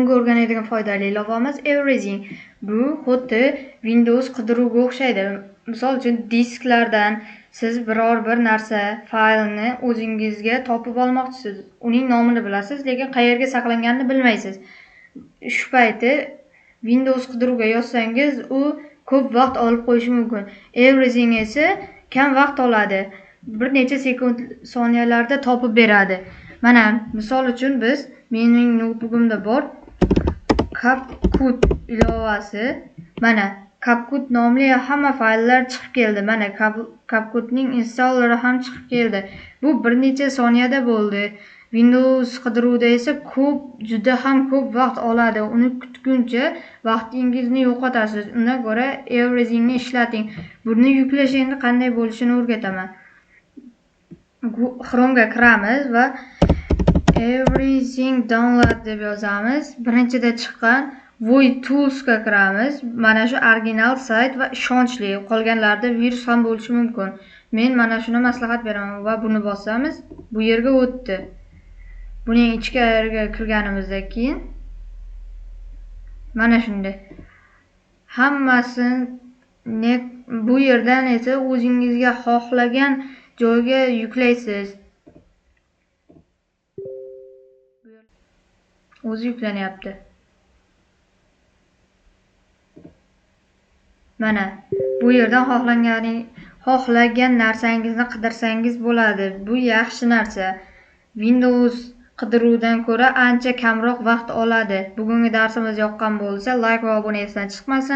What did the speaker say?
Bugungi o'rganadigan foydali ilovamiz Everything. Bu xuddi Windows qidiruviga o'xshaydi. Misol uchun disklardan siz biror bir narsa, faylni o'zingizga topib olmoqchisiz. Uning nomini bilasiz, lekin qayerga saqlanganini bilmaysiz. Shu payti Windows qidiruvga yozsangiz, u ko'p vaqt olib qo'yishi mumkin. Everything esa kam vaqt oladi. Bir necha sekund, soniyalarda topib beradi. Mana, misol uchun mening notebookimda bor CapCut ilovasi. Mana CapCut nomli hamma fayllar chiqib keldi. Mana CapCutning installeri ham chiqib keldi. Bu bir necha soniyada bo'ldi. Windows qidiruvda esa juda ham ko'p vaqt oladi. Uni kutguncha vaqtingizni yo'qotasiz. Undan ko'ra Everythingni ishlating. Buni yuklash endi qanday bo'lishini o'rgataman. Chrome'ga kiramiz va Everything download deb yozamiz. Birinchida chiqqan Void Tools'ga kiramiz. Mana shu original sayt va ishonchli. Qolganlarda virus ham bo'lishi mumkin. Men mana shuni maslahat beraman va buni bosamiz. Bu yerga o'tdi. Buning ichkariga kirganimizdan keyin mana shunday. Hammasini bu yerdan esa o'zingizga xohlagan joyga yuklaysiz. O'zi yuklanyapti. Mana bu yerdan xohlagan narsangizni qidirsangiz bo'ladi. Bu yaxshi narsa. Windows qidiruvdan ko'ra ancha kamroq vaqt oladi. Bugungi darsimiz yoqqan bo'lsa, like va obuna etmasdan chiqmasin.